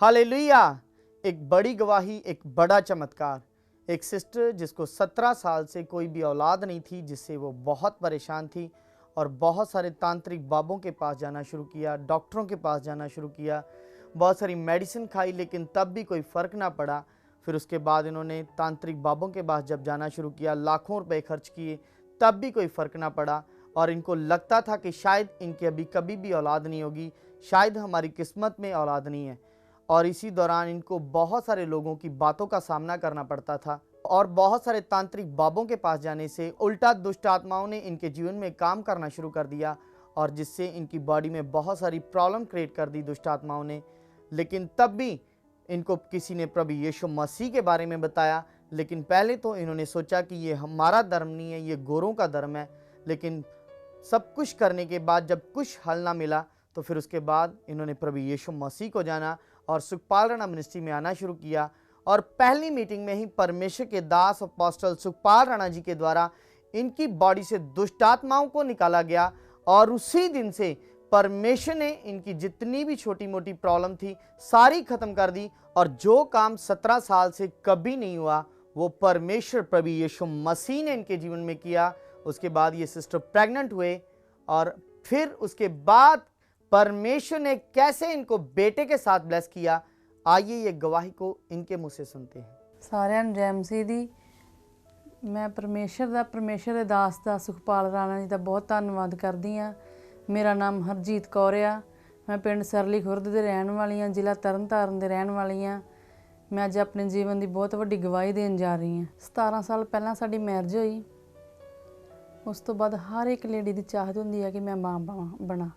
Hallelujah. एक बड़ी गवाही, एक बड़ा चमत्कार। एक सिस्टर जिसको 17 साल से कोई भी औलाद नहीं थी, जिससे वो बहुत परेशान थी और बहुत सारे तांत्रिक बाबों के पास जाना शुरू किया, डॉक्टरों के पास जाना शुरू किया, बहुत सारी मेडिसिन खाई, लेकिन तब भी कोई फ़र्क ना पड़ा। फिर उसके बाद इन्होंने तांत्रिक बाबों के पास जब जाना शुरू किया, लाखों रुपए खर्च किए, तब भी कोई फ़र्क ना पड़ा और इनको लगता था कि शायद इनकी अभी कभी भी औलाद नहीं होगी, शायद हमारी किस्मत में औलाद नहीं है। और इसी दौरान इनको बहुत सारे लोगों की बातों का सामना करना पड़ता था और बहुत सारे तांत्रिक बाबों के पास जाने से उल्टा दुष्ट आत्माओं ने इनके जीवन में काम करना शुरू कर दिया और जिससे इनकी बॉडी में बहुत सारी प्रॉब्लम क्रिएट कर दी दुष्ट आत्माओं ने। लेकिन तब भी इनको किसी ने प्रभु यीशु मसीह के बारे में बताया, लेकिन पहले तो इन्होंने सोचा कि ये हमारा धर्म नहीं है, ये गोरों का धर्म है। लेकिन सब कुछ करने के बाद जब कुछ हल ना मिला, तो फिर उसके बाद इन्होंने प्रभु यीशु मसीह को जाना और सुखपाल राणा मिनिस्ट्री में आना शुरू किया। और पहली मीटिंग में ही परमेश्वर के दास अपोस्टल सुखपाल राणा जी के द्वारा इनकी बॉडी से दुष्ट आत्माओं को निकाला गया और उसी दिन से परमेश्वर ने इनकी जितनी भी छोटी मोटी प्रॉब्लम थी सारी खत्म कर दी। और जो काम 17 साल से कभी नहीं हुआ, वो परमेश्वर प्रभु यीशु मसीह ने इनके जीवन में किया। उसके बाद ये सिस्टर प्रेग्नेंट हुए और फिर उसके बाद परमेश्वर ने कैसे इनको बेटे के साथ ब्लेस किया, आइए ये गवाही को इनके मुंह से सुनते हैं। साਰਿਆਂ ਨੂੰ ਜੈ ਮਸੀਹ ਦੀ। ਮੈਂ ਪਰਮੇਸ਼ਰ ਦੇ ਦਾਸ ਦਾ ਸੁਖਪਾਲ ਰਾਣਾ ਜੀ ਦਾ ਬਹੁਤ ਧੰਨਵਾਦ ਕਰਦੀ ਹਾਂ। ਮੇਰਾ ਨਾਮ ਹਰਜੀਤ ਕੌਰ ਆ। ਮੈਂ ਪਿੰਡ ਸਰਲੀ ਖੁਰਦ ਦੇ ਰਹਿਣ ਵਾਲੀ ਹਾਂ, ਜ਼ਿਲ੍ਹਾ ਤਰਨਤਾਰਨ ਦੇ ਰਹਿਣ ਵਾਲੀ ਹਾਂ। ਮੈਂ ਅੱਜ ਆਪਣੇ ਜੀਵਨ ਦੀ ਬਹੁਤ ਵੱਡੀ ਗਵਾਹੀ ਦੇਣ ਜਾ ਰਹੀ ਹਾਂ। 17 ਸਾਲ ਪਹਿਲਾਂ ਸਾਡੀ ਮੈਰਿਜ ਹੋਈ। ਉਸ ਤੋਂ ਬਾਅਦ ਹਰ ਇੱਕ ਲੇਡੀ ਦੀ ਚਾਹਤ ਹੁੰਦੀ ਹੈ ਕਿ ਮੈਂ ਮਾਂ ਬਣਾ।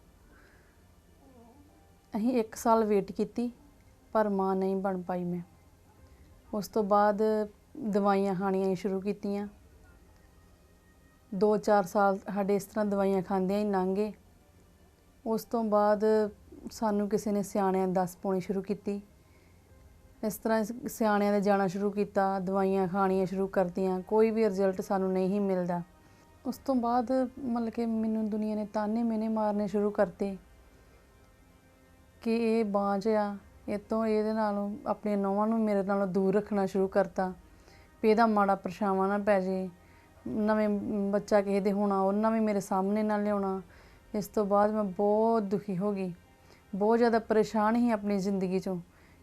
ਅਸੀਂ 1 ਸਾਲ ਵੇਟ ਕੀਤੀ ਪਰ ਮਾਂ ਨਹੀਂ ਬਣ ਪਾਈ ਮੈਂ। ਉਸ ਤੋਂ ਬਾਅਦ ਦਵਾਈਆਂ ਖਾਣੀਆਂ ਸ਼ੁਰੂ ਕੀਤੀਆਂ। 2-4 ਸਾਲ ਸਾਡੇ ਇਸ ਤਰ੍ਹਾਂ ਦਵਾਈਆਂ ਖਾਂਦਿਆਂ ਹੀ ਲੰਘ ਗਏ। ਉਸ ਤੋਂ ਬਾਅਦ ਸਾਨੂੰ ਕਿਸੇ ਨੇ ਸਿਆਣਿਆਂ ਨੇ ਦੱਸ ਪਾਉਣੀ ਸ਼ੁਰੂ ਕੀਤੀ। ਇਸ ਤਰ੍ਹਾਂ ਸਿਆਣਿਆਂ ਦੇ ਜਾਣਾ ਸ਼ੁਰੂ ਕੀਤਾ, ਦਵਾਈਆਂ ਖਾਣੀਆਂ ਸ਼ੁਰੂ ਕਰਤੀਆਂ, ਕੋਈ ਵੀ ਰਿਜ਼ਲਟ ਸਾਨੂੰ ਨਹੀਂ ਮਿਲਦਾ। ਉਸ ਤੋਂ ਬਾਅਦ ਮਤਲਬ ਕਿ ਮੈਨੂੰ ਦੁਨੀਆ ਨੇ ਤਾਨੇ ਮੇਨੇ ਮਾਰਨੇ ਸ਼ੁਰੂ ਕਰਤੇ ਕਿ ਇਹ ਬਾਂਝ ਆ, ਇਹ ਤੋਂ ਇਹਦੇ ਨਾਲੋਂ ਆਪਣੀਆਂ ਨੌਵਾਂ ਨੂੰ ਮੇਰੇ ਨਾਲੋਂ ਦੂਰ ਰੱਖਣਾ ਸ਼ੁਰੂ ਕਰਤਾ ਵੀ ਇਹਦਾ ਮਾੜਾ ਪਰਛਾਵਾਂ ਨਾ ਪੈ ਜੇ, ਨਵੇਂ ਬੱਚਾ ਕਿਸੇ ਦੇ ਹੋਣਾ ਉਹਨਾਂ ਵੀ ਮੇਰੇ ਸਾਹਮਣੇ ਨਾ ਲਿਆਉਣਾ। ਇਸ ਤੋਂ ਬਾਅਦ ਮੈਂ ਬਹੁਤ ਦੁਖੀ ਹੋ ਗਈ, ਬਹੁਤ ਜ਼ਿਆਦਾ ਪਰੇਸ਼ਾਨ ਸੀ ਆਪਣੀ ਜ਼ਿੰਦਗੀ 'ਚੋਂ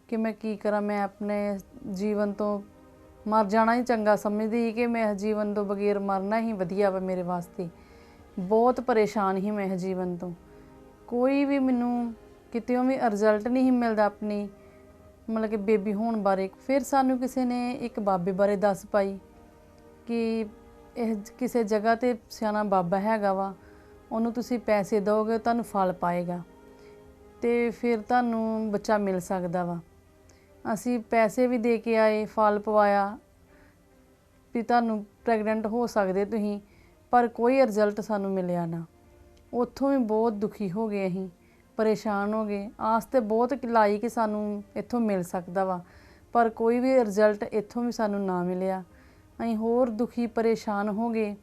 ਕਿ ਮੈਂ ਕੀ ਕਰਾਂ। ਮੈਂ ਆਪਣੇ ਜੀਵਨ ਤੋਂ ਮਰ ਜਾਣਾ ਹੀ ਚੰਗਾ ਸਮਝਦੀ ਸੀ ਕਿ ਮੈਂ ਜੀਵਨ ਤੋਂ ਬਗੈਰ ਮਰਨਾ ਹੀ ਵਧੀਆ ਵਾ ਮੇਰੇ ਵਾਸਤੇ। ਬਹੁਤ ਪਰੇਸ਼ਾਨ ਸੀ ਮੈਂ ਜੀਵਨ ਤੋਂ। ਕੋਈ ਵੀ ਮੈਨੂੰ ਕਿਤੇੋਂ ਵੀ ਰਿਜ਼ਲਟ ਨਹੀਂ ਮਿਲਦਾ ਆਪਣੀ ਮਤਲਬ ਕਿ ਬੇਬੀ ਹੋਣ ਬਾਰੇ। ਫਿਰ ਸਾਨੂੰ ਕਿਸੇ ਨੇ ਇੱਕ ਬਾਬੇ ਬਾਰੇ ਦੱਸ ਪਾਈ ਕਿ ਇਹ ਕਿਸੇ ਜਗ੍ਹਾ 'ਤੇ ਸਿਆਣਾ ਬਾਬਾ ਹੈਗਾ ਵਾ, ਉਹਨੂੰ ਤੁਸੀਂ ਪੈਸੇ ਦਿਓਗੇ ਤੁਹਾਨੂੰ ਫਲ ਪਾਏਗਾ ਅਤੇ ਫਿਰ ਤੁਹਾਨੂੰ ਬੱਚਾ ਮਿਲ ਸਕਦਾ ਵਾ। ਅਸੀਂ ਪੈਸੇ ਵੀ ਦੇ ਕੇ ਆਏ, ਫਲ ਪਵਾਇਆ ਵੀ ਤੁਹਾਨੂੰ ਪ੍ਰੈਗਨੈਂਟ ਹੋ ਸਕਦੇ ਤੁਸੀਂ, ਪਰ ਕੋਈ ਰਿਜ਼ਲਟ ਸਾਨੂੰ ਮਿਲਿਆ ਨਾ। ਉੱਥੋਂ ਵੀ ਬਹੁਤ ਦੁਖੀ ਹੋ ਗਏ, ਅਸੀਂ ਪਰੇਸ਼ਾਨ ਹੋ ਗਏ। ਆਸ ਤਾਂ ਬਹੁਤ ਲਾਈ ਕਿ ਸਾਨੂੰ ਇੱਥੋਂ ਮਿਲ ਸਕਦਾ ਵਾ, ਪਰ ਕੋਈ ਵੀ ਰਿਜ਼ਲਟ ਇੱਥੋਂ ਵੀ ਸਾਨੂੰ ਨਾ ਮਿਲਿਆ। ਅਸੀਂ ਹੋਰ ਦੁਖੀ ਪਰੇਸ਼ਾਨ ਹੋ ਗਏ।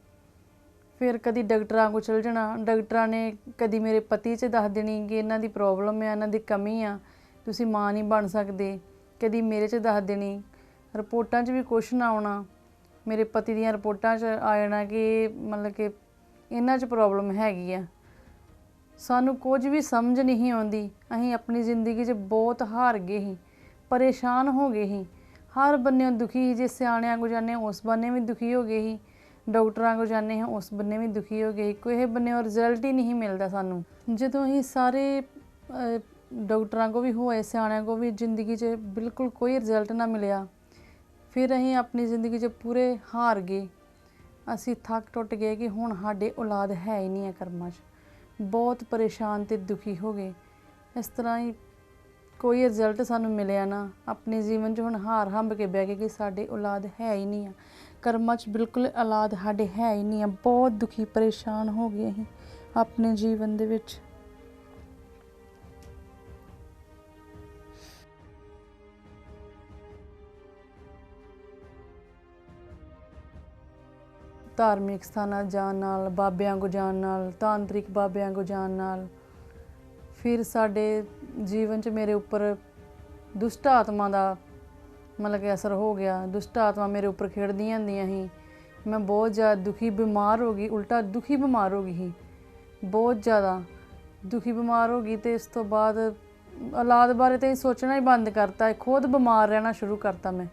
ਫਿਰ ਕਦੀ ਡਾਕਟਰਾਂ ਕੋਲ ਚਲ ਜਾਣਾ, ਡਾਕਟਰਾਂ ਨੇ ਕਦੀ ਮੇਰੇ ਪਤੀ 'ਚ ਦੱਸ ਦੇਣੀ ਕਿ ਇਹਨਾਂ ਦੀ ਪ੍ਰੋਬਲਮ ਆ, ਇਹਨਾਂ ਦੀ ਕਮੀ ਆ, ਤੁਸੀਂ ਮਾਂ ਨਹੀਂ ਬਣ ਸਕਦੇ। ਕਦੀ ਮੇਰੇ 'ਚ ਦੱਸ ਦੇਣੀ, ਰਿਪੋਰਟਾਂ 'ਚ ਵੀ ਕੁਛ ਨਾ ਆਉਣਾ। ਮੇਰੇ ਪਤੀ ਦੀਆਂ ਰਿਪੋਰਟਾਂ 'ਚ ਆ ਜਾਣਾ ਕਿ ਮਤਲਬ ਕਿ ਇਹਨਾਂ 'ਚ ਪ੍ਰੋਬਲਮ ਹੈਗੀ ਆ। ਸਾਨੂੰ ਕੁਝ ਵੀ ਸਮਝ ਨਹੀਂ ਆਉਂਦੀ। ਅਸੀਂ ਆਪਣੀ ਜ਼ਿੰਦਗੀ 'ਚ ਬਹੁਤ ਹਾਰ ਗਏ ਸੀ, ਪਰੇਸ਼ਾਨ ਹੋ ਗਏ ਸੀ, ਹਰ ਬੰਨਿਓਂ ਦੁਖੀ ਸੀ। ਜੇ ਸਿਆਣਿਆਂ ਕੋਲ ਜਾਂਦੇ ਉਸ ਬੰਨੇ ਵੀ ਦੁਖੀ ਹੋ ਗਏ ਸੀ, ਡਾਕਟਰਾਂ ਕੋਲ ਜਾਂਦੇ ਹਾਂ ਉਸ ਬੰਨੇ ਵੀ ਦੁਖੀ ਹੋ ਗਏ। ਕੋਈ ਬੰਨਿਓਂ ਰਿਜ਼ਲਟ ਹੀ ਨਹੀਂ ਮਿਲਦਾ ਸਾਨੂੰ। ਜਦੋਂ ਅਸੀਂ ਸਾਰੇ ਡਾਕਟਰਾਂ ਕੋਲ ਵੀ ਹੋਏ, ਸਿਆਣਿਆਂ ਕੋਲ ਵੀ, ਜ਼ਿੰਦਗੀ 'ਚ ਬਿਲਕੁਲ ਕੋਈ ਰਿਜ਼ਲਟ ਨਾ ਮਿਲਿਆ। ਫਿਰ ਅਸੀਂ ਆਪਣੀ ਜ਼ਿੰਦਗੀ 'ਚ ਪੂਰੇ ਹਾਰ ਗਏ। ਅਸੀਂ ਥੱਕ ਟੁੱਟ ਗਏ ਕਿ ਹੁਣ ਸਾਡੇ ਔਲਾਦ ਹੈ ਹੀ ਨਹੀਂ ਹੈ ਕਰਮਾਂ 'ਚ। ਬਹੁਤ ਪਰੇਸ਼ਾਨ ਅਤੇ ਦੁਖੀ ਹੋ ਗਏ। ਇਸ ਤਰ੍ਹਾਂ ਹੀ ਕੋਈ ਰਿਜ਼ਲਟ ਸਾਨੂੰ ਮਿਲਿਆ ਨਾ। ਆਪਣੇ ਜੀਵਨ 'ਚ ਹੁਣ ਹਾਰ ਹੰਬ ਕੇ ਬਹਿ ਗਏ ਕਿ ਸਾਡੇ ਔਲਾਦ ਹੈ ਹੀ ਨਹੀਂ ਆ ਕਰਮਾਂ 'ਚ, ਬਿਲਕੁਲ ਔਲਾਦ ਸਾਡੇ ਹੈ ਹੀ ਨਹੀਂ ਆ। ਬਹੁਤ ਦੁਖੀ ਪਰੇਸ਼ਾਨ ਹੋ ਗਏ ਅਸੀਂ ਆਪਣੇ ਜੀਵਨ ਦੇ ਵਿੱਚ। ਧਾਰਮਿਕ ਸਥਾਨਾਂ ਜਾਣ ਨਾਲ, ਬਾਬਿਆਂ ਕੋਲ ਜਾਣ ਨਾਲ, ਤਾਂਤਰਿਕ ਬਾਬਿਆਂ ਕੋਲ ਜਾਣ ਨਾਲ, ਫਿਰ ਸਾਡੇ ਜੀਵਨ 'ਚ ਮੇਰੇ ਉੱਪਰ ਦੁਸ਼ਟ ਆਤਮਾ ਦਾ ਮਤਲਬ ਕਿ ਅਸਰ ਹੋ ਗਿਆ। ਦੁਸ਼ਟ ਆਤਮਾ ਮੇਰੇ ਉੱਪਰ ਖੇਡਦੀਆਂ ਹੁੰਦੀਆਂ ਸੀ। ਮੈਂ ਬਹੁਤ ਜ਼ਿਆਦਾ ਦੁਖੀ ਬਿਮਾਰ ਹੋ ਗਈ, ਉਲਟਾ ਦੁਖੀ ਬਿਮਾਰ ਹੋ ਗਈ ਸੀ, ਬਹੁਤ ਜ਼ਿਆਦਾ ਦੁਖੀ ਬਿਮਾਰ ਹੋ ਗਈ। ਅਤੇ ਇਸ ਤੋਂ ਬਾਅਦ ਔਲਾਦ ਬਾਰੇ ਤਾਂ ਸੋਚਣਾ ਹੀ ਬੰਦ ਕਰਤਾ, ਖੁਦ ਬਿਮਾਰ ਰਹਿਣਾ ਸ਼ੁਰੂ ਕਰਤਾ। ਮੈਂ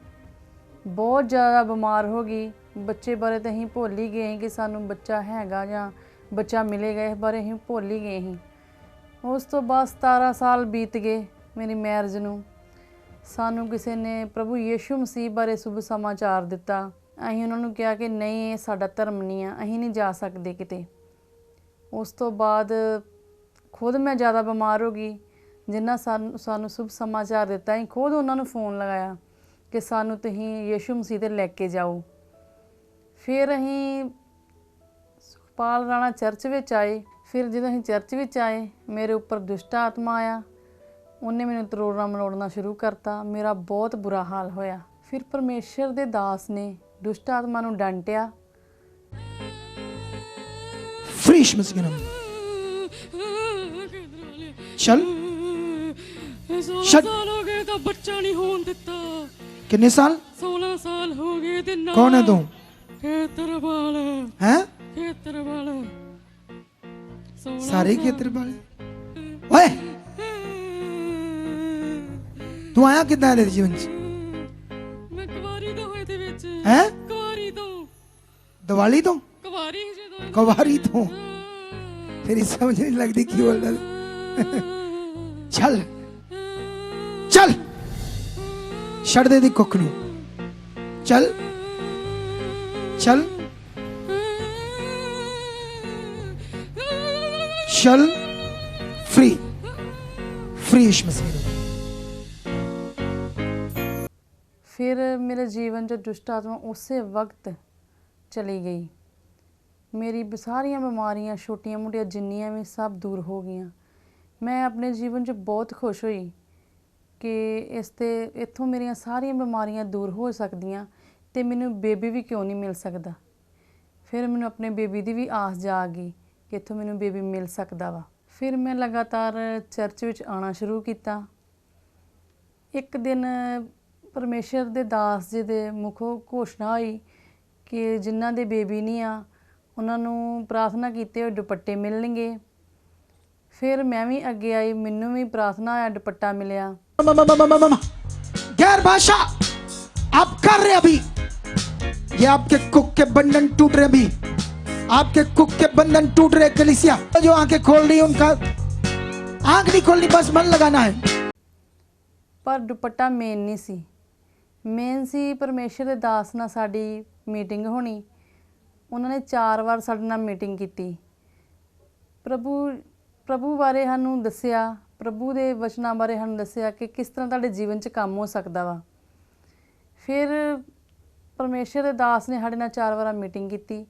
ਬਹੁਤ ਜ਼ਿਆਦਾ ਬਿਮਾਰ ਹੋ ਗਈ। ਬੱਚੇ ਬਾਰੇ ਤਾਂ ਅਸੀਂ ਭੁੱਲ ਹੀ ਗਏ ਸੀ ਕਿ ਸਾਨੂੰ ਬੱਚਾ ਹੈਗਾ ਜਾਂ ਬੱਚਾ ਮਿਲੇਗਾ, ਇਸ ਬਾਰੇ ਅਸੀਂ ਭੁੱਲ ਹੀ ਗਏ ਸੀ। ਉਸ ਤੋਂ ਬਾਅਦ 17 ਸਾਲ ਬੀਤ ਗਏ ਮੇਰੀ ਮੈਰਿਜ ਨੂੰ। ਸਾਨੂੰ ਕਿਸੇ ਨੇ ਪ੍ਰਭੂ ਯੀਸ਼ੂ ਮਸੀਹ ਬਾਰੇ ਸ਼ੁਭ ਸਮਾਚਾਰ ਦਿੱਤਾ। ਅਸੀਂ ਉਹਨਾਂ ਨੂੰ ਕਿਹਾ ਕਿ ਨਹੀਂ, ਇਹ ਸਾਡਾ ਧਰਮ ਨਹੀਂ ਆ, ਅਸੀਂ ਨਹੀਂ ਜਾ ਸਕਦੇ ਕਿਤੇ। ਉਸ ਤੋਂ ਬਾਅਦ ਖੁਦ ਮੈਂ ਜ਼ਿਆਦਾ ਬਿਮਾਰ ਹੋ ਗਈ। ਜਿਨ੍ਹਾਂ ਸਾਨੂੰ ਸ਼ੁਭ ਸਮਾਚਾਰ ਦਿੱਤਾ, ਅਸੀਂ ਖੁਦ ਉਹਨਾਂ ਨੂੰ ਫੋਨ ਲਗਾਇਆ ਕਿ ਸਾਨੂੰ ਤੁਸੀਂ ਯੀਸ਼ੂ ਮਸੀਹ 'ਤੇ ਲੈ ਕੇ ਜਾਓ। ਫਿਰ ਅਸੀਂ ਸੁਖਪਾਲ ਰਾਣਾ ਚਰਚ ਵਿੱਚ ਆਏ। ਫਿਰ ਜਦੋਂ ਅਸੀਂ ਚਰਚ ਵਿੱਚ ਆਏ, ਮੇਰੇ ਉੱਪਰ ਦੁਸ਼ਟ ਆਤਮਾ ਆਇਆ। ਉਹਨੇ ਮੈਨੂੰ ਤਰੋੜਨਾ ਮਰੋੜਨਾ ਸ਼ੁਰੂ ਕਰਤਾ। ਮੇਰਾ ਬਹੁਤ ਬੁਰਾ ਹਾਲ ਹੋਇਆ। ਫਿਰ ਪਰਮੇਸ਼ਰ ਦੇ ਦਾਸ ਨੇ ਦੁਸ਼ਟ ਆਤਮਾ ਨੂੰ ਡਾਂਟਿਆ। ਫਰੀਸ਼ ਮਸਗਨਮ चल साल हो गए तो बच्चा नहीं होने देता। कितने साल? 16 साल हो गए ते ना। कौन है तू? खेतर वाला हैं? खेतर वाला सारे खेतर वाले। ओए तू आया कितना है तेरे जीवन च? मैं कुवारी तो होए दे विच। हैं? कुवारी तो दिवाली तो कुवारी जदों कुवारी तो तेरी समझ नहीं लगती क्यों बोल रहा। चल चल छड़ दे दी कुक नू। चल चल चल फ्री फ्री मसीह। ਫਿਰ ਮੇਰੇ ਜੀਵਨ 'ਚ ਦੁਸ਼ਟ ਆਤਮਾ ਉਸੇ ਵਕਤ ਚਲੀ ਗਈ। ਮੇਰੀ ਸਾਰੀਆਂ ਬਿਮਾਰੀਆਂ ਛੋਟੀਆਂ ਮੋਟੀਆਂ ਜਿੰਨੀਆਂ ਵੀ ਸਭ ਦੂਰ ਹੋ ਗਈਆਂ। ਮੈਂ ਆਪਣੇ ਜੀਵਨ 'ਚ ਬਹੁਤ ਖੁਸ਼ ਹੋਈ ਕਿ ਇੱਥੋਂ ਮੇਰੀਆਂ ਸਾਰੀਆਂ ਬਿਮਾਰੀਆਂ ਦੂਰ ਹੋ ਸਕਦੀਆਂ ਅਤੇ ਮੈਨੂੰ ਬੇਬੀ ਵੀ ਕਿਉਂ ਨਹੀਂ ਮਿਲ ਸਕਦਾ। ਫਿਰ ਮੈਨੂੰ ਆਪਣੇ ਬੇਬੀ ਦੀ ਵੀ ਆਸ ਜਾਗ ਗਈ ਕਿ ਇੱਥੋਂ ਮੈਨੂੰ ਬੇਬੀ ਮਿਲ ਸਕਦਾ ਵਾ। ਫਿਰ ਮੈਂ ਲਗਾਤਾਰ ਚਰਚ ਵਿੱਚ ਆਉਣਾ ਸ਼ੁਰੂ ਕੀਤਾ। ਇੱਕ ਦਿਨ ਪਰਮੇਸ਼ਰ ਦੇ ਦਾਸ ਜੀ ਦੇ ਮੁਖੋਂ ਘੋਸ਼ਣਾ ਹੋਈ ਕਿ ਜਿਨ੍ਹਾਂ ਦੇ ਬੇਬੀ ਨਹੀਂ ਆ ਉਹਨਾਂ ਨੂੰ ਪ੍ਰਾਰਥਨਾ ਕੀਤੇ ਹੋਏ ਦੁਪੱਟੇ ਮਿਲਣਗੇ। ਫਿਰ ਮੈਂ ਵੀ ਅੱਗੇ ਆਈ, ਮੈਨੂੰ ਵੀ ਪ੍ਰਾਰਥਨਾ ਹੋਇਆ ਦੁਪੱਟਾ ਮਿਲਿਆ। गैर भाषा आप कर रहे अभी, ये आपके कुक के बंधन टूट रहे। अभी आपके कुक के बंधन टूट रहे। कलीसिया जो आंखें खोल रही उनका आंख नहीं खोलनी, बस मन लगाना है। ਪਰ ਦੁਪੱਟਾ ਮੇਨ ਨਹੀਂ ਸੀ। ਮੇਨ ਸੀ ਪਰਮੇਸ਼ਰ ਦੇ ਦਾਸ ਨਾਲ ਸਾਡੀ ਮੀਟਿੰਗ ਹੋਣੀ। ਉਹਨਾਂ ਨੇ 4 ਵਾਰ ਸਾਡੇ ਨਾਲ ਮੀਟਿੰਗ ਕੀਤੀ। ਪ੍ਰਭੂ ਬਾਰੇ ਸਾਨੂੰ ਦੱਸਿਆ, ਪ੍ਰਭੂ ਦੇ ਵਚਨਾਂ ਬਾਰੇ ਸਾਨੂੰ ਦੱਸਿਆ ਕਿ ਕਿਸ ਤਰ੍ਹਾਂ ਤੁਹਾਡੇ ਜੀਵਨ 'ਚ ਕੰਮ ਹੋ ਸਕਦਾ ਵਾ। ਫਿਰ ਪਰਮੇਸ਼ਰ ਦੇ ਦਾਸ ਨੇ ਸਾਡੇ ਨਾਲ 4 ਵਾਰ ਮੀਟਿੰਗ ਕੀਤੀ,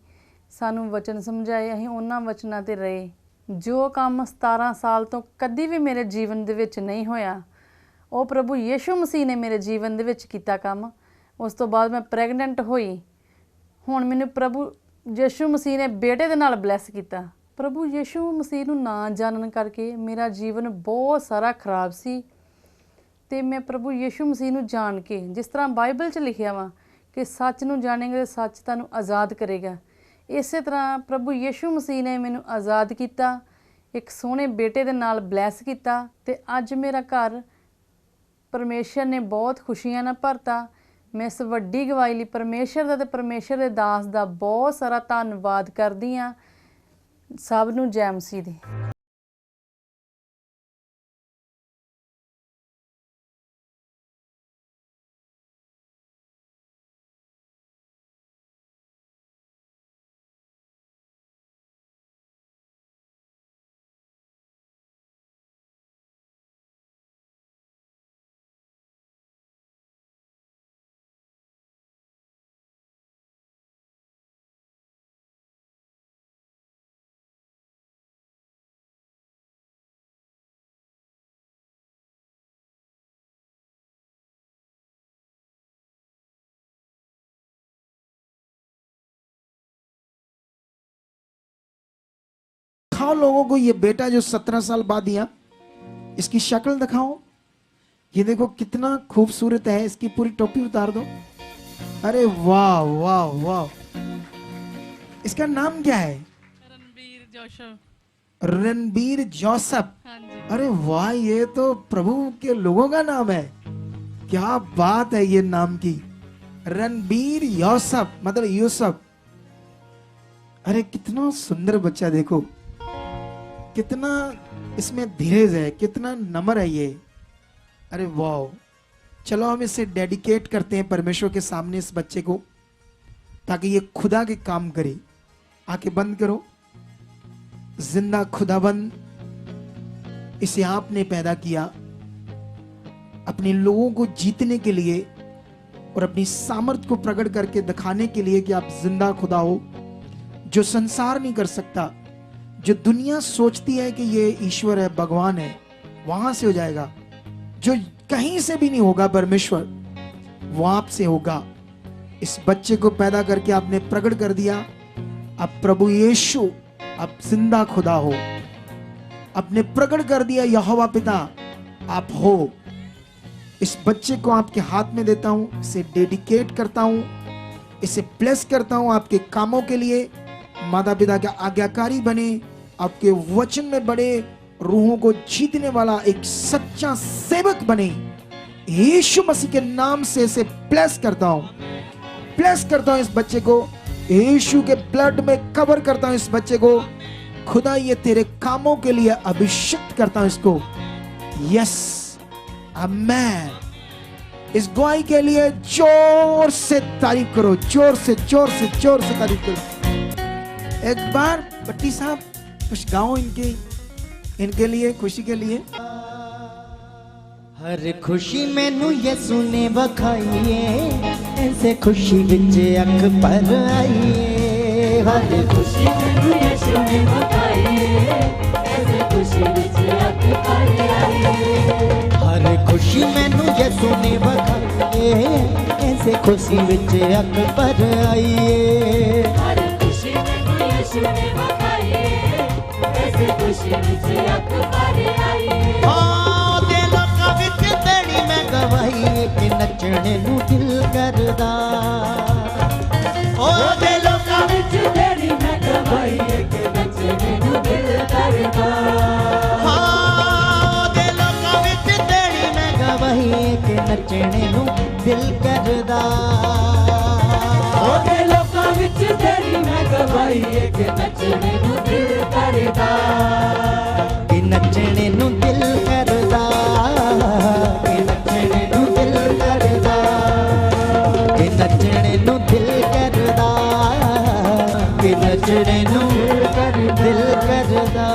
ਸਾਨੂੰ ਵਚਨ ਸਮਝਾਏ। ਅਸੀਂ ਉਹਨਾਂ ਵਚਨਾਂ 'ਤੇ ਰਹੇ। ਜੋ ਕੰਮ 17 ਸਾਲ ਤੋਂ ਕਦੀ ਵੀ ਮੇਰੇ ਜੀਵਨ ਦੇ ਵਿੱਚ ਨਹੀਂ ਹੋਇਆ, ਉਹ ਪ੍ਰਭੂ ਯੀਸ਼ੂ ਮਸੀਹ ਨੇ ਮੇਰੇ ਜੀਵਨ ਦੇ ਵਿੱਚ ਕੀਤਾ ਕੰਮ। ਉਸ ਤੋਂ ਬਾਅਦ ਮੈਂ ਪ੍ਰੈਗਨੈਂਟ ਹੋਈ। ਹੁਣ ਮੈਨੂੰ ਪ੍ਰਭੂ ਯੀਸ਼ੂ ਮਸੀਹ ਨੇ ਬੇਟੇ ਦੇ ਨਾਲ ਬਲੈਸ ਕੀਤਾ। ਪ੍ਰਭੂ ਯੀਸ਼ੂ ਮਸੀਹ ਨੂੰ ਨਾ ਜਾਣਨ ਕਰਕੇ ਮੇਰਾ ਜੀਵਨ ਬਹੁਤ ਸਾਰਾ ਖਰਾਬ ਸੀ ਅਤੇ ਮੈਂ ਪ੍ਰਭੂ ਯੀਸ਼ੂ ਮਸੀਹ ਨੂੰ ਜਾਣ ਕੇ, ਜਿਸ ਤਰ੍ਹਾਂ ਬਾਈਬਲ 'ਚ ਲਿਖਿਆ ਵਾ ਕਿ ਸੱਚ ਨੂੰ ਜਾਣੇਗੇ ਤਾਂ ਸੱਚ ਤੁਹਾਨੂੰ ਆਜ਼ਾਦ ਕਰੇਗਾ, ਇਸੇ ਤਰ੍ਹਾਂ ਪ੍ਰਭੂ ਯੀਸ਼ੂ ਮਸੀਹ ਨੇ ਮੈਨੂੰ ਆਜ਼ਾਦ ਕੀਤਾ, ਇੱਕ ਸੋਹਣੇ ਬੇਟੇ ਦੇ ਨਾਲ ਬਲੈਸ ਕੀਤਾ ਅਤੇ ਅੱਜ ਮੇਰਾ ਘਰ ਪਰਮੇਸ਼ਰ ਨੇ ਬਹੁਤ ਖੁਸ਼ੀਆਂ ਨਾਲ ਭਰਤਾ। ਮੈਂ ਇਸ ਵੱਡੀ ਗਵਾਹੀ ਲਈ ਪਰਮੇਸ਼ਰ ਦਾ ਅਤੇ ਪਰਮੇਸ਼ਰ ਦੇ ਦਾਸ ਦਾ ਬਹੁਤ ਸਾਰਾ ਧੰਨਵਾਦ ਕਰਦੀ ਹਾਂ। ਸਭ ਨੂੰ ਜੈ ਮਸੀਹ ਦੀ। दिखाओ लोगों को ये बेटा जो 17 साल बाद दिया, इसकी शक्ल दिखाओ। ये देखो कितना खूबसूरत है, इसकी पूरी टोपी उतार दो। अरे वाह वाह वाह, इसका नाम क्या है? रणबीर जोशफ। रणबीर जोसफ। हाँ जी। अरे वाह, ये तो प्रभु के लोगों का नाम है। क्या बात है ये नाम की, रणबीर यूसुफ, मतलब यूसुफ। अरे कितना सुंदर बच्चा, देखो कितना इसमें धीरज है, कितना नम्र है ये। अरे वाह, चलो हम इसे डेडिकेट करते हैं परमेश्वर के सामने इस बच्चे को, ताकि ये खुदा के काम करे। आंखें बंद करो। जिंदा खुदाबंद, इसे आपने पैदा किया अपने लोगों को जीतने के लिए और अपनी सामर्थ को प्रकट करके दिखाने के लिए कि आप जिंदा खुदा हो, जो संसार नहीं कर सकता। जो दुनिया सोचती है कि ये ईश्वर है, भगवान है, वहां से हो जाएगा। जो कहीं से भी नहीं होगा परमेश्वर, वो आपसे होगा। इस बच्चे को पैदा करके आपने प्रकट कर दिया। अब प्रभु यीशु, अब जिंदा खुदा हो, आपने प्रकट कर दिया। यहोवा पिता आप हो। इस बच्चे को आपके हाथ में देता हूं, इसे डेडिकेट करता हूं, इसे ब्लेस करता हूं आपके कामों के लिए। माता पिता के आज्ञाकारी बने, आपके वचन में बड़े, रूहों को जीतने वाला एक सच्चा सेवक बने। यीशु मसीह के नाम से इसे ब्लेस करता हूं, ब्लेस करता हूं इस बच्चे को। यीशु के ब्लड में कवर करता हूं इस बच्चे को। खुदा ये तेरे कामों के लिए अभिषिक्त करता हूं इसको। यस, आमेन। इस गवाही के लिए जोर से तारीफ करो, जोर से जोर से जोर से तारीफ करो। एक बार भट्टी साहब कुछ गाओ इनके लिए, खुशी के लिए। हर खुशी मैनू यसू ने बखाईए, ऐसे खुशी विच अख पर आईए। हर खुशी मैनू यसू ने बखाईए, ऐसे खुशी विच अख पर आईए। हर खुशी मैनू यसू ने बखाईए, ऐसे खुशी विच अख पर आईए। हर खुशी मैनू यसू ने बखाईए, ऐसे खुशी विच अख पर आईए। गवाही के नचने नू दिल करदा, ओ दे लोकां विच तेरी मैं गवाही के नचने नू दिल करदा। हाँ, दे लोकां विच तेरी मैं गवाही के नचने नू दिल करदा। ओ दे लोकां विच तेरी मैं गवाही के नचने नू दिल करदा। के नचने नू दिल करदा, नचने नू दिल करदा, कि नचने नू दिल करदा।